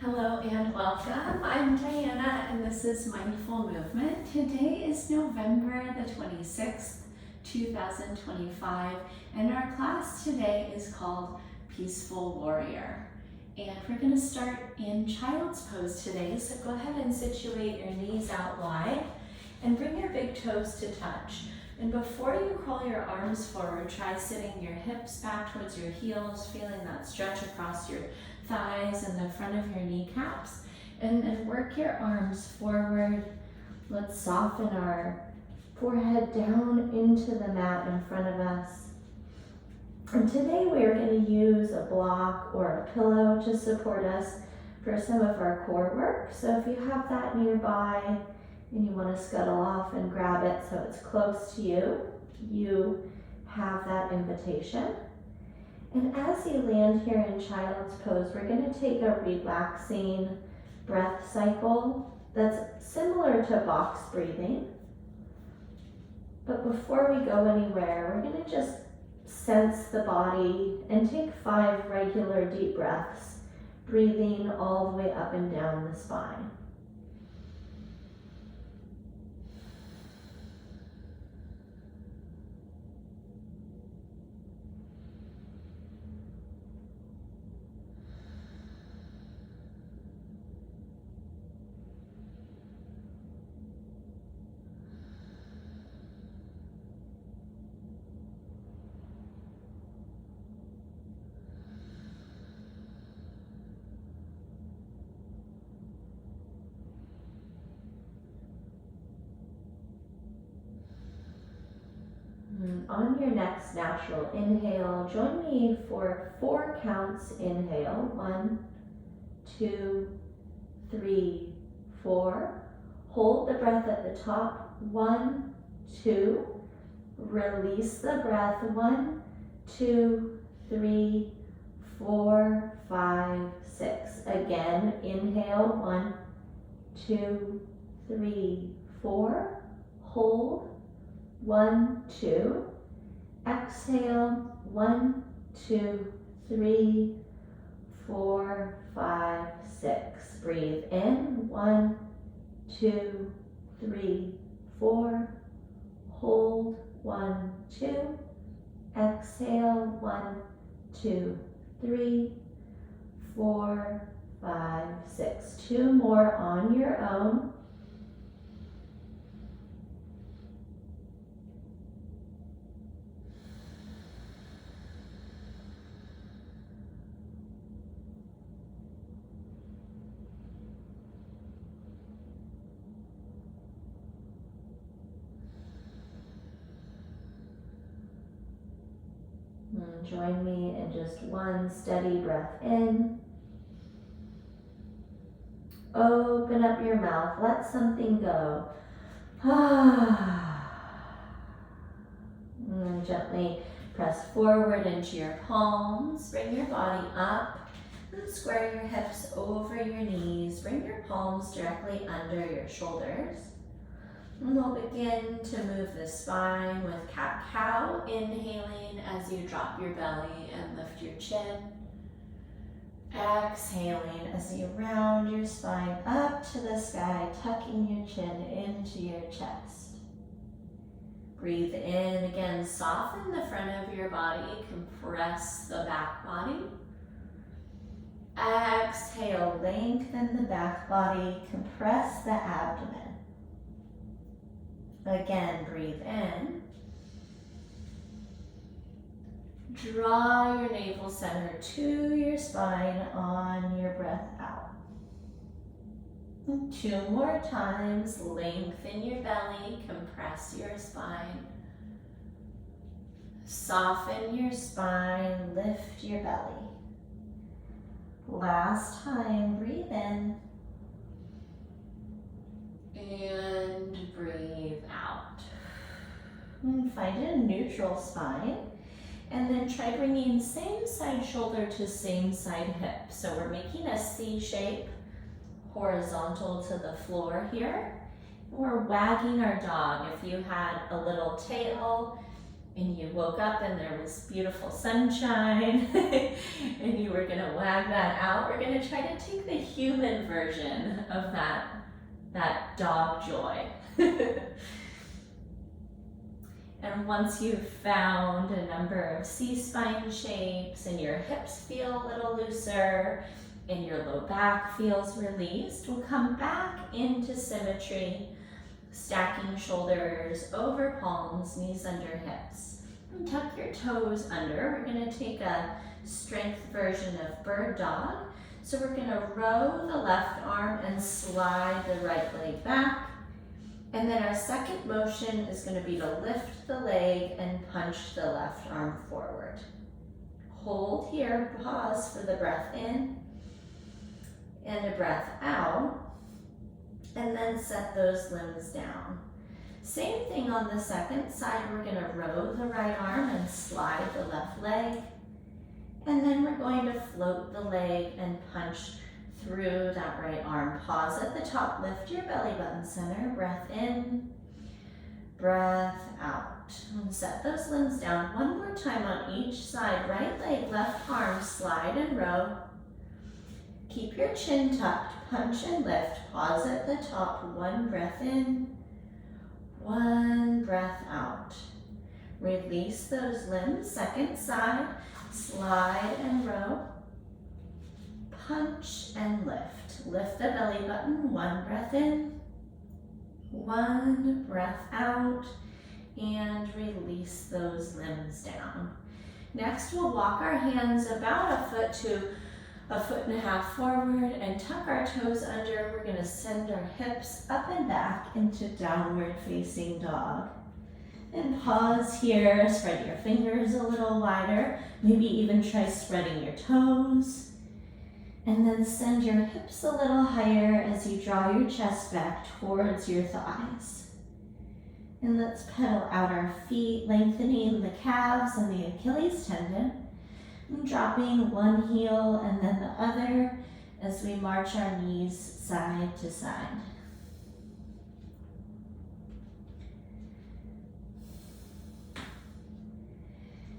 Hello and welcome. I'm Diana and this is Mindful Movement. Today is November the 26th, 2025, and our class today is called Peaceful Warrior. And we're going to start in Child's Pose today, so go ahead and situate your knees out wide and bring your big toes to touch. And before you crawl your arms forward, try sitting your hips back towards your heels, feeling that stretch across your thighs and the front of your kneecaps. And then work your arms forward. Let's soften our forehead down into the mat in front of us. And today we're going to use a block or a pillow to support us for some of our core work. So if you have that nearby, and you want to scuttle off and grab it so it's close to you, you have that invitation. And as you land here in Child's Pose, we're going to take a relaxing breath cycle that's similar to box breathing. But before we go anywhere, we're going to just sense the body and take 5 regular deep breaths, breathing all the way up and down the spine. On your next natural inhale, join me for 4 counts. Inhale, 1, 2, 3, 4. Hold the breath at the top, 1, 2. Release the breath, 1, 2, 3, 4, 5, 6. Again, inhale, 1, 2, 3, 4. Hold, 1, 2. Exhale, 1, 2, 3, 4, 5, 6. Breathe in, 1, 2, 3, 4. Hold, 1, 2. Exhale, 1, 2, 3, 4, 5, 6. 2 more on your own. Join me in just 1 steady breath in. Open up your mouth, let something go. And then gently press forward into your palms. Bring your body up and square your hips over your knees. Bring your palms directly under your shoulders. And we'll begin to move the spine with cat-cow, inhaling as you drop your belly and lift your chin. Exhaling as you round your spine up to the sky, tucking your chin into your chest. Breathe in again, soften the front of your body, compress the back body. Exhale, lengthen the back body, compress the abdomen. Again, breathe in. Draw your navel center to your spine on your breath out. 2 more times, lengthen your belly, compress your spine. Soften your spine, lift your belly. Last time, breathe in. And breathe out. And find a neutral spine. And then try bringing same side shoulder to same side hip. So we're making a C shape, horizontal to the floor here. We're wagging our dog. If you had a little tail, and you woke up and there was beautiful sunshine and you were gonna wag that out, we're gonna try to take the human version of that dog joy. And once you've found a number of C-spine shapes and your hips feel a little looser and your low back feels released, we'll come back into symmetry, stacking shoulders over palms, knees under hips. And tuck your toes under. We're gonna take a strength version of bird dog. So we're gonna row the left arm and slide the right leg back. And then our second motion is going to be to lift the leg and punch the left arm forward. Hold here, pause for the breath in and a breath out, and then set those limbs down. Same thing on the second side, we're going to row the right arm and slide the left leg, and then we're going to float the leg and punch through that right arm. Pause at the top, lift your belly button center, breath in, breath out. And set those limbs down. One more time on each side, right leg, left arm, slide and row. Keep your chin tucked, punch and lift, pause at the top, one breath in, one breath out. Release those limbs, second side, slide and row. Punch and lift. Lift the belly button, one breath in, one breath out, and release those limbs down. Next, we'll walk our hands about a foot to a foot and a half forward and tuck our toes under. We're gonna send our hips up and back into downward facing dog. And pause here, spread your fingers a little wider. Maybe even try spreading your toes. And then send your hips a little higher as you draw your chest back towards your thighs. And let's pedal out our feet, lengthening the calves and the Achilles tendon. And dropping one heel and then the other as we march our knees side to side.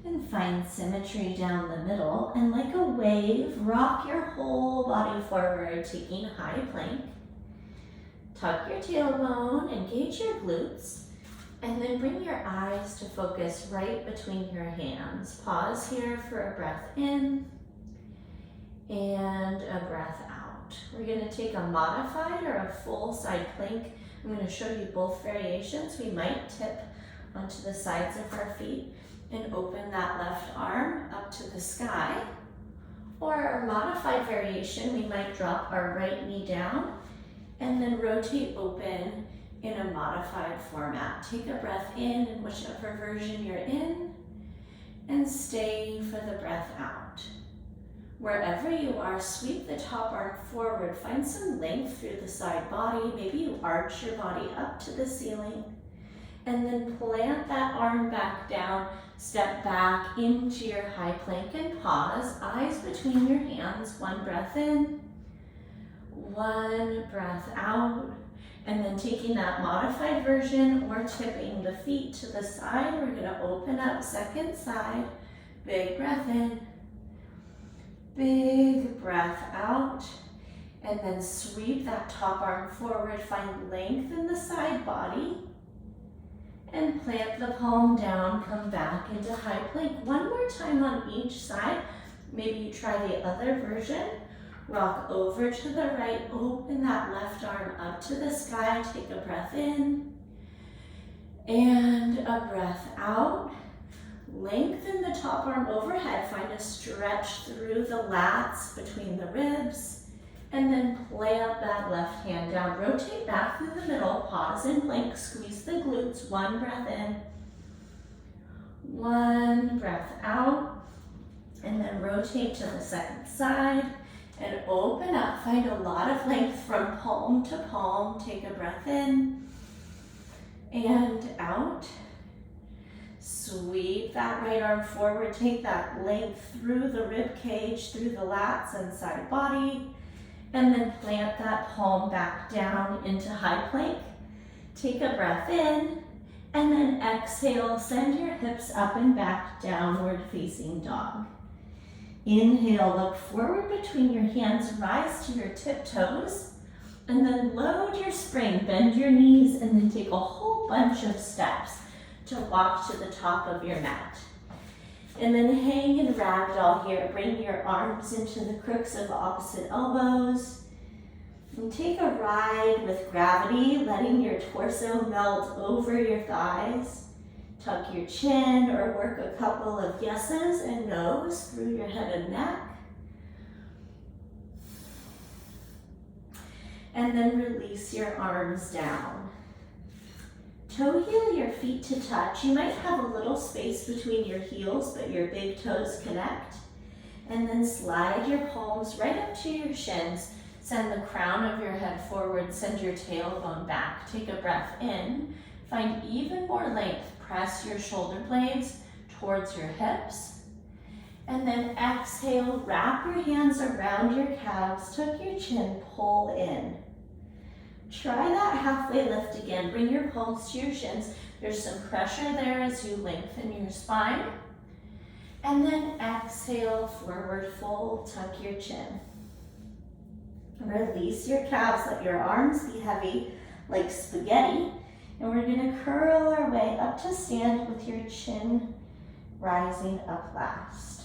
And find symmetry down the middle, and like a wave, rock your whole body forward, taking high plank. Tuck your tailbone, engage your glutes, and then bring your eyes to focus right between your hands. Pause here for a breath in and a breath out. We're going to take a modified or a full side plank. I'm going to show you both variations. We might tip onto the sides of our feet and open that left arm up to the sky. Or our modified variation, we might drop our right knee down and then rotate open in a modified format. Take a breath in whichever version you're in, and stay for the breath out. Wherever you are, sweep the top arm forward. Find some length through the side body. Maybe you arch your body up to the ceiling, and then plant that arm back down. Step back into your high plank and pause. Eyes between your hands. One breath in, one breath out. And then taking that modified version, we're tipping the feet to the side. We're going to open up second side. Big breath in, big breath out. And then sweep that top arm forward. Find length in the side body. And plant the palm down, come back into high plank. One more time on each side. Maybe you try the other version. Rock over to the right, open that left arm up to the sky. Take a breath in and a breath out. Lengthen the top arm overhead. Find a stretch through the lats between the ribs. And then plant that left hand down. Rotate back through the middle. Pause in plank. Squeeze the glutes. One breath in. One breath out. And then rotate to the second side. And open up. Find a lot of length from palm to palm. Take a breath in. And out. Sweep that right arm forward. Take that length through the rib cage, through the lats and side body. And then plant that palm back down into high plank. Take a breath in And then exhale, send your hips up and back, downward facing dog. Inhale, look forward between your hands, rise to your tiptoes, and then load your spring, bend your knees, and then take a whole bunch of steps to walk to the top of your mat. And then hang in ragdoll here. Bring your arms into the crooks of opposite elbows. And take a ride with gravity, letting your torso melt over your thighs. Tuck your chin or work a couple of yeses and nos through your head and neck. And then release your arms down. Toe heel your feet to touch. You might have a little space between your heels, but your big toes connect. And then slide your palms right up to your shins. Send the crown of your head forward. Send your tailbone back. Take a breath in. Find even more length. Press your shoulder blades towards your hips. And then exhale, wrap your hands around your calves. Tuck your chin, pull in. Try that halfway lift again. Bring your palms to your shins. There's some pressure there as you lengthen your spine. And then exhale, forward fold, tuck your chin. Release your calves, let your arms be heavy like spaghetti. And we're gonna curl our way up to stand with your chin rising up last.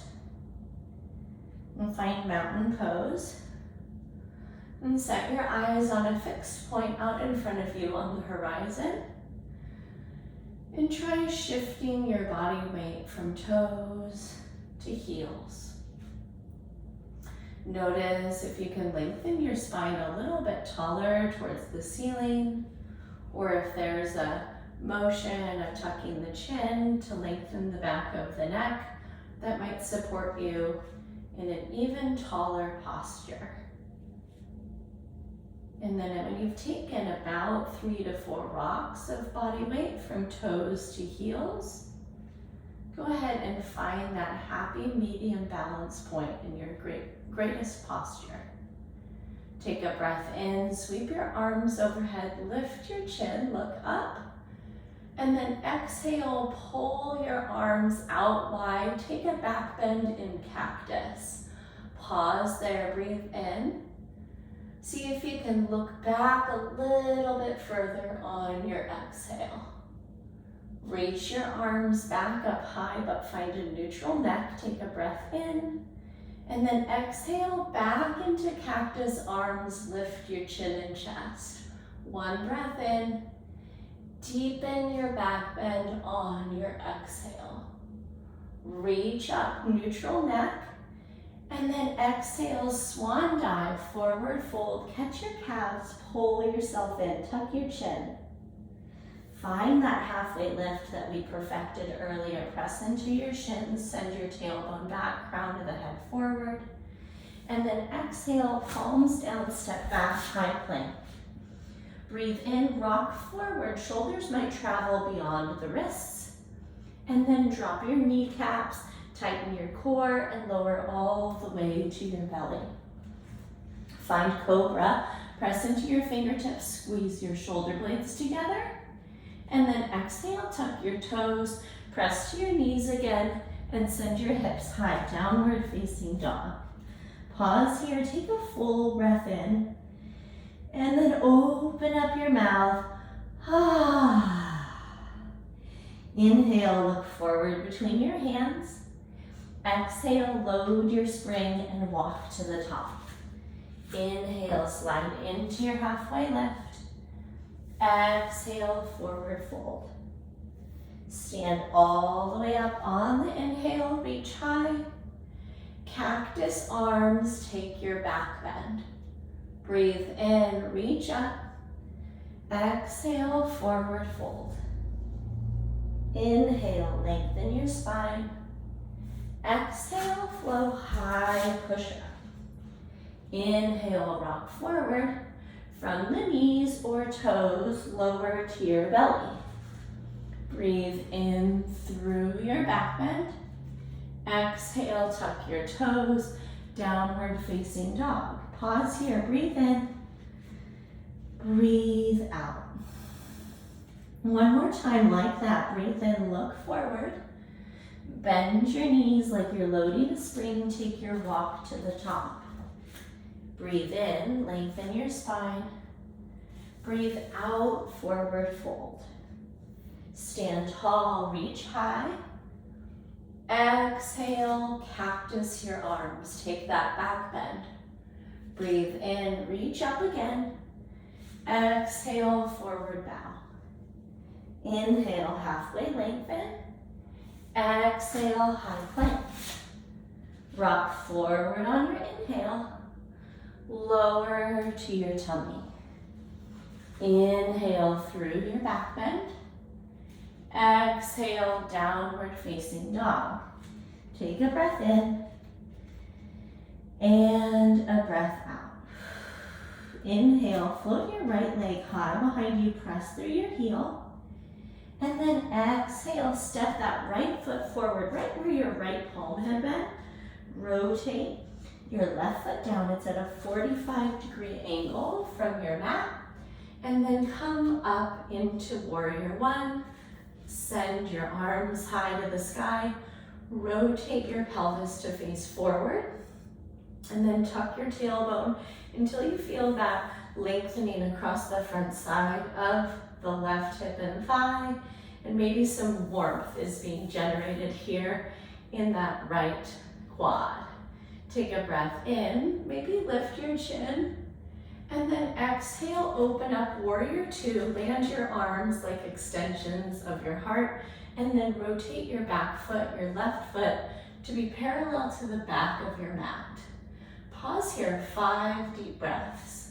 And find mountain pose. And set your eyes on a fixed point out in front of you on the horizon. And try shifting your body weight from toes to heels. Notice if you can lengthen your spine a little bit taller towards the ceiling, or if there's a motion of tucking the chin to lengthen the back of the neck, that might support you in an even taller posture. And then when you've taken about 3 to 4 rocks of body weight from toes to heels, go ahead and find that happy medium balance point in your greatest posture. Take a breath in, sweep your arms overhead, lift your chin, look up, and then exhale, pull your arms out wide, take a back bend in cactus. Pause there, breathe in. See if you can look back a little bit further on your exhale. Reach your arms back up high, but find a neutral neck. Take a breath in, and then exhale back into cactus arms. Lift your chin and chest. One breath in, deepen your back bend on your exhale. Reach up, neutral neck. And then exhale, swan dive, forward fold. Catch your calves, pull yourself in, tuck your chin. Find that halfway lift that we perfected earlier. Press into your shins, send your tailbone back, crown of the head forward. And then exhale, palms down, step back, high plank. Breathe in, rock forward. Shoulders might travel beyond the wrists. And then drop your kneecaps. Tighten your core and lower all the way to your belly. Find cobra, press into your fingertips, squeeze your shoulder blades together, and then exhale, tuck your toes, press to your knees again, and send your hips high, downward facing dog. Pause here, take a full breath in, and then open up your mouth. Inhale, look forward between your hands. Exhale, load your spring and walk to the top. Inhale, slide into your halfway lift. Exhale, forward fold. Stand all the way up on the inhale, reach high. Cactus arms, take your back bend. Breathe in, reach up. Exhale, forward fold. Inhale, lengthen your spine. Exhale, flow high, push up. Inhale, rock forward. From the knees or toes, lower to your belly. Breathe in through your back bend. Exhale, tuck your toes, downward facing dog. Pause here, breathe in, breathe out. One more time like that. Breathe in, look forward. Bend your knees like you're loading a spring. Take your walk to the top. Breathe in, lengthen your spine. Breathe out, forward fold. Stand tall, reach high. Exhale, cactus your arms. Take that back bend. Breathe in, reach up again. Exhale, forward bow. Inhale, halfway lengthen. Exhale, high plank. Rock forward on your inhale. Lower to your tummy. Inhale through your back bend. Exhale, downward facing dog. Take a breath in and a breath out. Inhale, float your right leg high behind you, press through your heel. And then exhale, step that right foot forward, right where your right palm had been. Rotate your left foot down. It's at a 45-degree angle from your mat. And then come up into warrior one. Send your arms high to the sky. Rotate your pelvis to face forward. And then tuck your tailbone until you feel that lengthening across the front side of the left hip and thigh. And maybe some warmth is being generated here in that right quad. Take a breath in, maybe lift your chin. And then exhale, open up warrior two. Land your arms like extensions of your heart. And then rotate your back foot, your left foot, to be parallel to the back of your mat. Pause here, 5 deep breaths.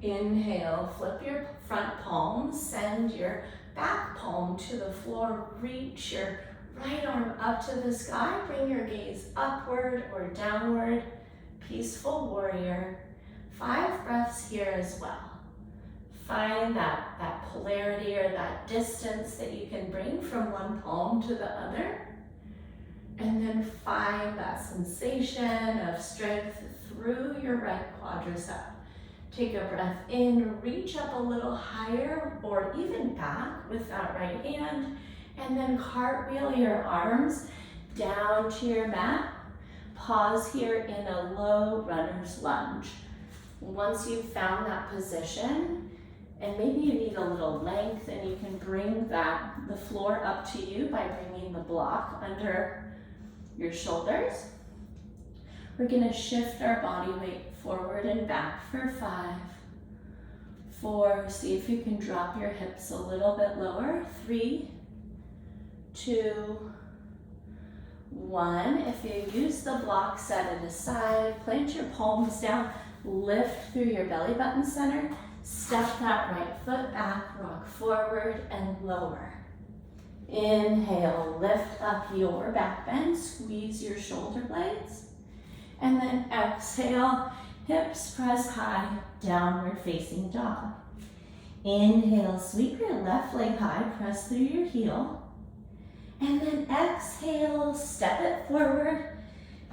Inhale, flip your front palm, send your back palm to the floor, reach your right arm up to the sky, bring your gaze upward or downward, peaceful warrior. 5 breaths here as well. Find that polarity or that distance that you can bring from one palm to the other. And then find that sensation of strength through your right quadricep. Take a breath in, reach up a little higher or even back with that right hand, and then cartwheel your arms down to your mat. Pause here in a low runner's lunge. Once you've found that position, and maybe you need a little length, and you can bring the floor up to you by bringing the block under your shoulders. We're gonna shift our body weight forward and back for 5, 4, see if you can drop your hips a little bit lower, 3, 2, 1. If you use the block, set it aside, plant your palms down, lift through your belly button center, step that right foot back, rock forward and lower. Inhale, lift up your back bend, squeeze your shoulder blades. And then exhale, hips press high, downward facing dog. Inhale, sweep your left leg high, press through your heel. And then exhale, step it forward,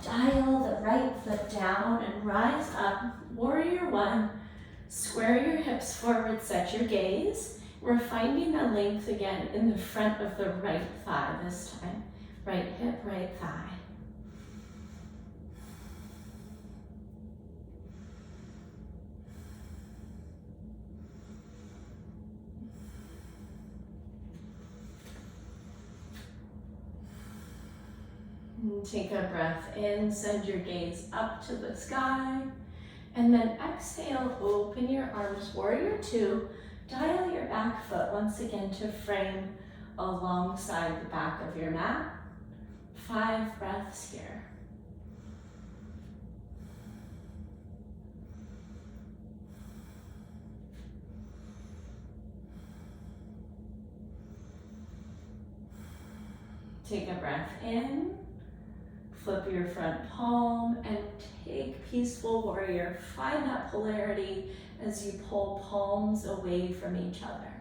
dial the right foot down and rise up. Warrior one, square your hips forward, set your gaze. We're finding the length again in the front of the right thigh this time. Right hip, right thigh. Take a breath in, send your gaze up to the sky, and then exhale, open your arms, warrior two, dial your back foot once again to frame alongside the back of your mat. 5 breaths here. Take a breath in. Flip your front palm and take peaceful warrior. Find that polarity as you pull palms away from each other.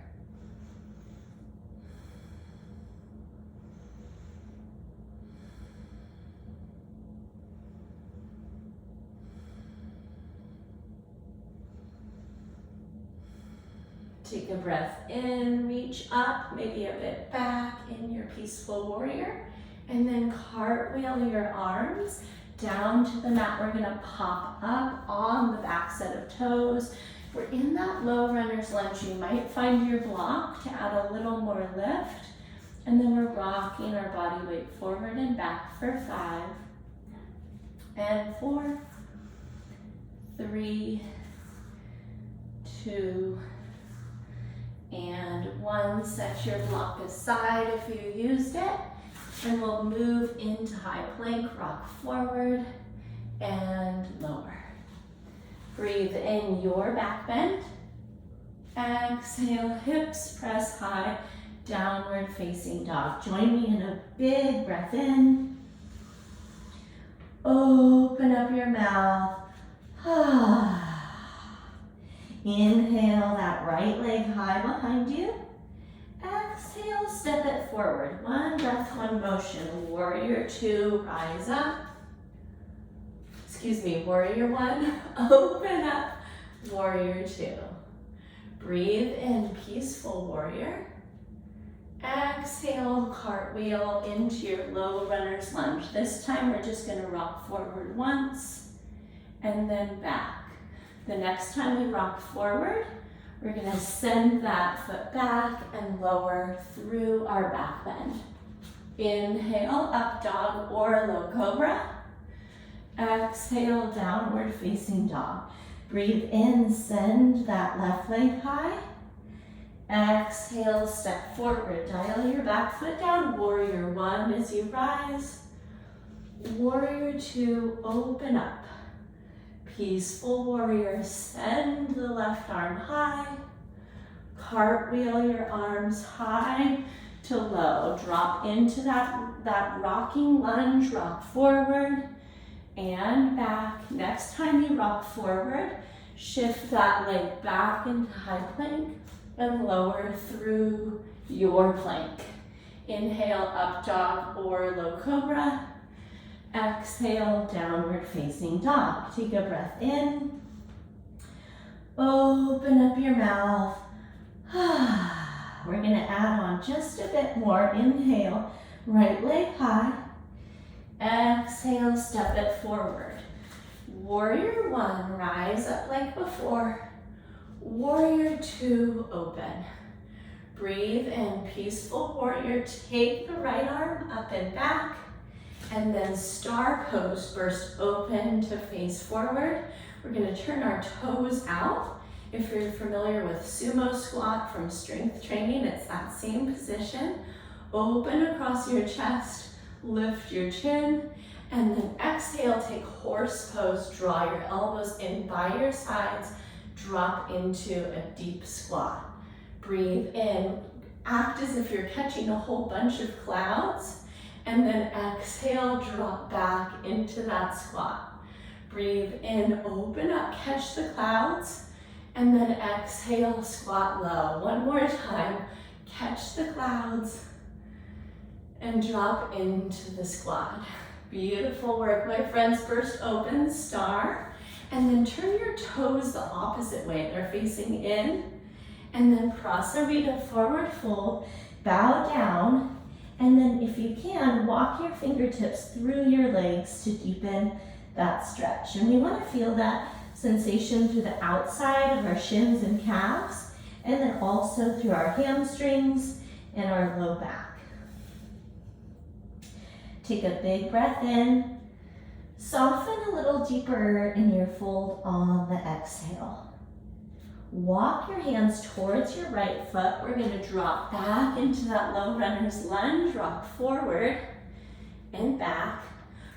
Take a breath in, reach up, maybe a bit back in your peaceful warrior, and then cartwheel your arms down to the mat. We're gonna pop up on the back set of toes. We're in that low runner's lunge. You might find your block to add a little more lift, and then we're rocking our body weight forward and back for 5, and 4, 3, 2, and 1. Set your block aside if you used it, and we'll move into high plank. Rock forward and lower. Breathe in your back bend. Exhale, hips press high, downward facing dog. Join me in a big breath in. Open up your mouth. Inhale that right leg high behind you. Exhale, step it forward. 1 breath, 1 motion. Warrior 2, rise up. Warrior 1, open up. Warrior 2. Breathe in, peaceful warrior. Exhale, cartwheel into your low runner's lunge. This time we're just gonna rock forward once and then back. The next time we rock forward, we're gonna send that foot back and lower through our back bend. Inhale, up dog or low cobra. Exhale, downward facing dog. Breathe in, send that left leg high. Exhale, step forward, dial your back foot down. Warrior 1 as you rise. Warrior 2, open up. Peaceful warrior, send the left arm high. Cartwheel your arms high to low. Drop into that rocking lunge, rock forward and back. Next time you rock forward, shift that leg back into high plank and lower through your plank. Inhale, up dog or low cobra. Exhale, downward facing dog. Take a breath in. Open up your mouth. We're gonna add on just a bit more. Inhale, right leg high. Exhale, step it forward. Warrior 1, rise up like before. Warrior 2, open. Breathe in, peaceful warrior. Take the right arm up and back. And then star pose, burst open to face forward. We're gonna turn our toes out. If you're familiar with sumo squat from strength training, it's that same position. Open across your chest, lift your chin, and then exhale, take horse pose. Draw your elbows in by your sides, drop into a deep squat. Breathe in, act as if you're catching a whole bunch of clouds. And then exhale, drop back into that squat. Breathe in, open up, catch the clouds, and then exhale, squat low. One more time, catch the clouds, and drop into the squat. Beautiful work, my friends. Burst open, star, and then turn your toes the opposite way. They're facing in, and then prasarita, forward fold, bow down, and then if you can, walk your fingertips through your legs to deepen that stretch. And we want to feel that sensation through the outside of our shins and calves, and then also through our hamstrings and our low back. Take a big breath in. Soften a little deeper in your fold on the exhale. Walk your hands towards your right foot. We're gonna drop back into that low runner's lunge. Rock forward and back.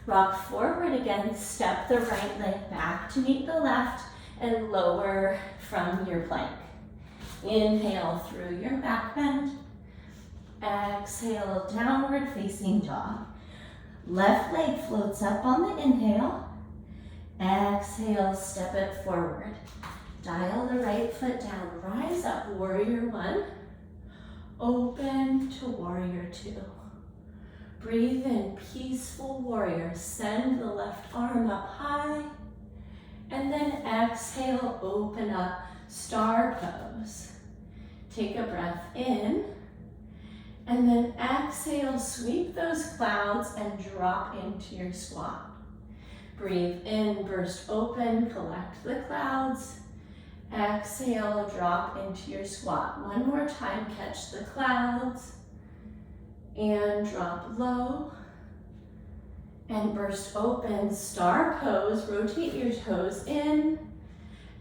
Rock forward again. Step the right leg back to meet the left and lower from your plank. Inhale through your back bend. Exhale, downward facing dog. Left leg floats up on the inhale. Exhale, step it forward. Dial the right foot down. Rise up, warrior one. Open to warrior two. Breathe in, peaceful warrior. Send the left arm up high. And then exhale, open up, star pose. Take a breath in. And then exhale, sweep those clouds and drop into your squat. Breathe in, burst open, collect the clouds. Exhale, drop into your squat. One more time, catch the clouds. And drop low. And burst open, star pose. Rotate your toes in.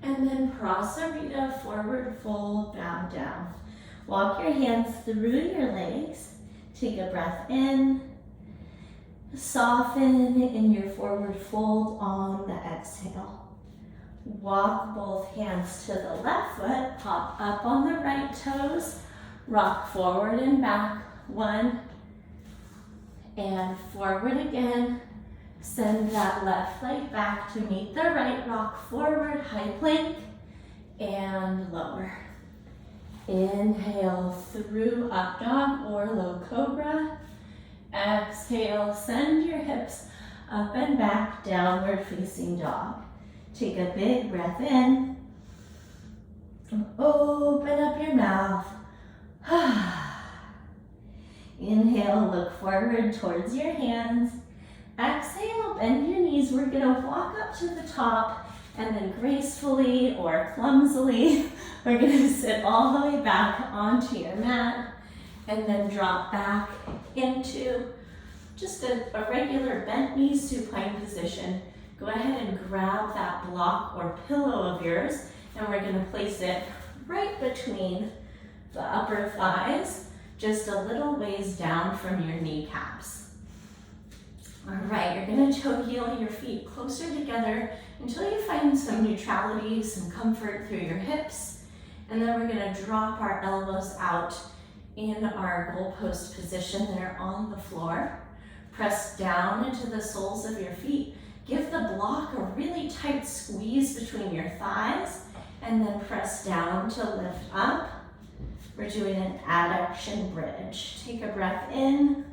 And then Prasarita, forward fold, bow down. Walk your hands through your legs. Take a breath in. Soften in your forward fold on the exhale. Walk both hands to the left foot. Pop up on the right toes. Rock forward and back. 1. And forward again. Send that left leg back to meet the right. Rock forward, high plank, and lower. Inhale through up dog or low cobra. Exhale, send your hips up and back, downward facing dog. Take a big breath in. Open up your mouth. Inhale, look forward towards your hands. Exhale, bend your knees. We're gonna walk up to the top and then gracefully or clumsily, we're gonna sit all the way back onto your mat and then drop back into just a regular bent knee supine position. Go ahead and grab that block or pillow of yours and we're gonna place it right between the upper thighs, just a little ways down from your kneecaps. All right, you're gonna toe heel your feet closer together until you find some neutrality, some comfort through your hips. And then we're gonna drop our elbows out in our goalpost position there on the floor. Press down into the soles of your feet. Give the block a really tight squeeze between your thighs and then press down to lift up. We're doing an adduction bridge. Take a breath in.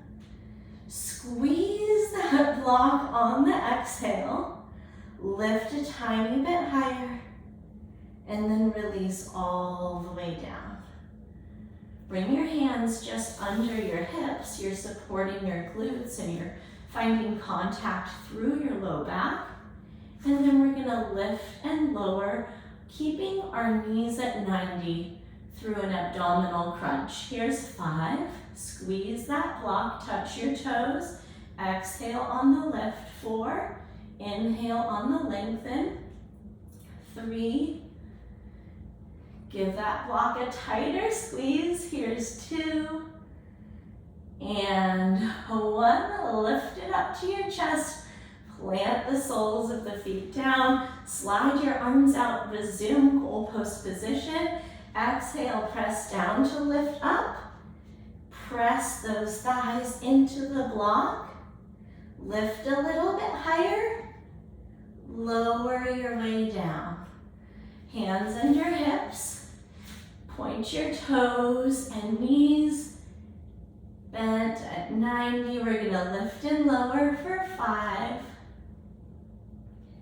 Squeeze that block on the exhale. Lift a tiny bit higher and then release all the way down. Bring your hands just under your hips. You're supporting your glutes and you're finding contact through your low back. And then we're gonna lift and lower, keeping our knees at 90 through an abdominal crunch. Here's 5. Squeeze that block, touch your toes. Exhale on the lift. 4. Inhale on the lengthen. 3. Give that block a tighter squeeze. Here's 2. And 1. Lift it up to your chest. Plant the soles of the feet down. Slide your arms out. Resume goalpost position. Exhale, press down to lift up. Press those thighs into the block. Lift a little bit higher. Lower your way down. Hands under hips. Point your toes and knees bent at 90. We're gonna lift and lower for 5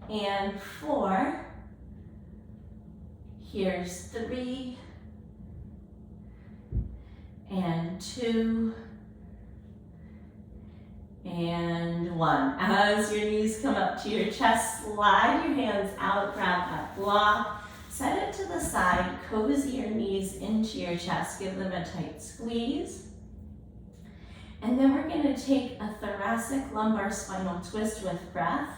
and 4. Here's 3 and 2 and 1. As your knees come up to your chest, slide your hands out, grab that block, set it to the side, cozy your knees into your chest, give them a tight squeeze. And then we're gonna take a thoracic lumbar spinal twist with breath.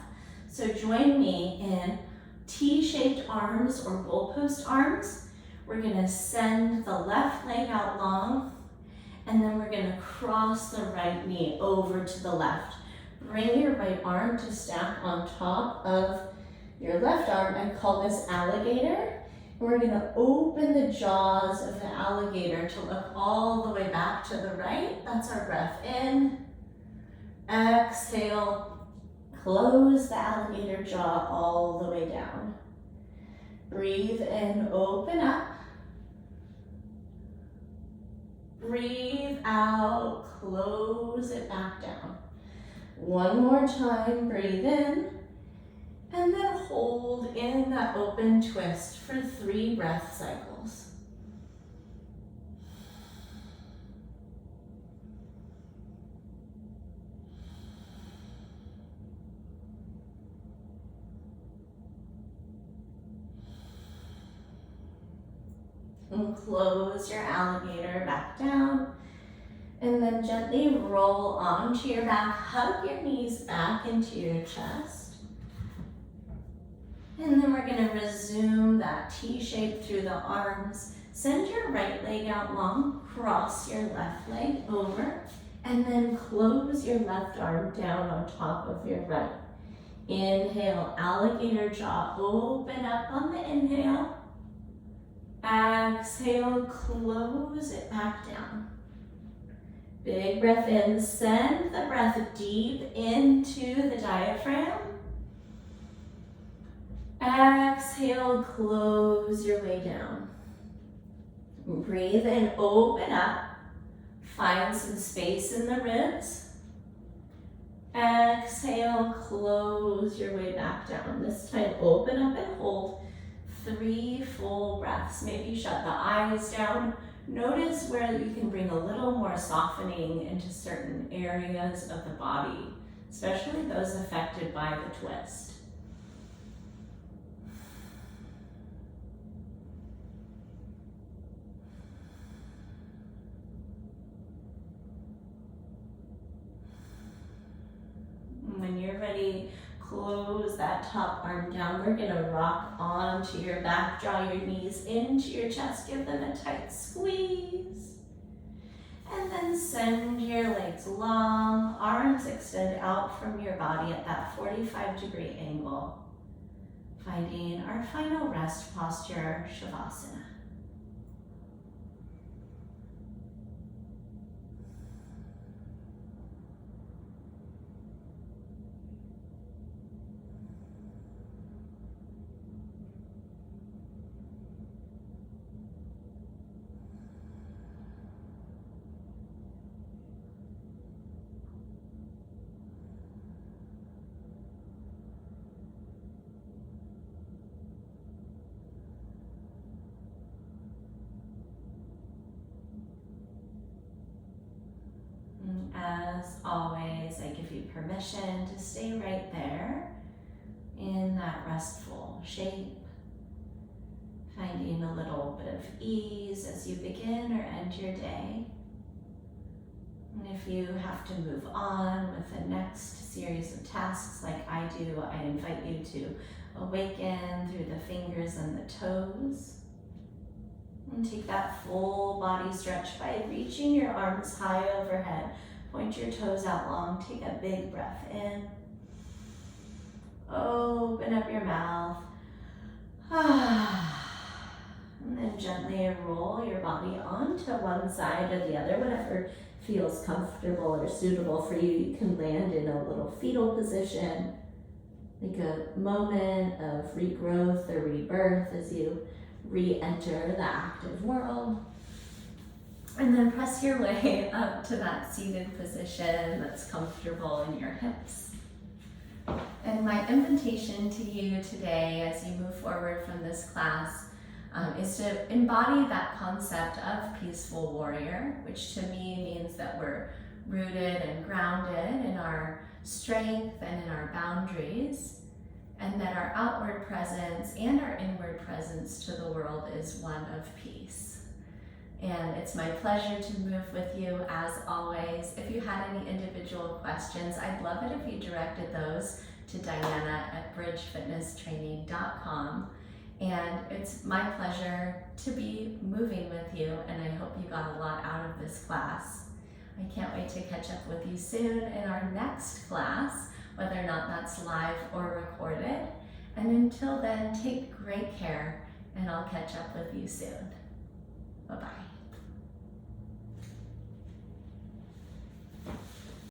So join me in T-shaped arms or goalpost arms. We're gonna send the left leg out long, and then we're gonna cross the right knee over to the left. Bring your right arm to stack on top of your left arm. I call this alligator. And we're gonna open the jaws of the alligator to look all the way back to the right. That's our breath in. Exhale, close the alligator jaw all the way down. Breathe in, open up. Breathe out, close it back down. One more time, breathe in, and then hold in that open twist for 3 breath cycles. And close your alligator back down. And then gently roll onto your back. Hug your knees back into your chest. And then we're going to resume that T shape through the arms. Send your right leg out long. Cross your left leg over. And then close your left arm down on top of your right. Inhale, alligator jaw. Open up on the inhale. Exhale, close it back down. Big breath in, send the breath deep into the diaphragm. Exhale, close your way down. Breathe in, open up. Find some space in the ribs. Exhale, close your way back down. This time, open up and hold. 3 full breaths. Maybe shut the eyes down. Notice where you can bring a little more softening into certain areas of the body, especially those affected by the twist. When you're ready, close that top arm down. We're gonna rock onto your back, draw your knees into your chest, give them a tight squeeze. And then send your legs long, arms extend out from your body at that 45-degree angle. Finding our final rest posture, Shavasana. As always, I give you permission to stay right there in that restful shape, finding a little bit of ease as you begin or end your day. And if you have to move on with the next series of tasks like I do, I invite you to awaken through the fingers and the toes. And take that full body stretch by reaching your arms high overhead. Point your toes out long. Take a big breath in. Open up your mouth. And then gently roll your body onto one side or the other, whatever feels comfortable or suitable for you. You can land in a little fetal position, like a moment of regrowth or rebirth as you re-enter the active world. And then press your way up to that seated position that's comfortable in your hips. And my invitation to you today as you move forward from this class is to embody that concept of peaceful warrior, which to me means that we're rooted and grounded in our strength and in our boundaries, and that our outward presence and our inward presence to the world is one of peace. And it's my pleasure to move with you as always. If you had any individual questions, I'd love it if you directed those to Diana@bridgefitnesstraining.com. And it's my pleasure to be moving with you, and I hope you got a lot out of this class. I can't wait to catch up with you soon in our next class, whether or not that's live or recorded. And until then, take great care, and I'll catch up with you soon. Bye-bye.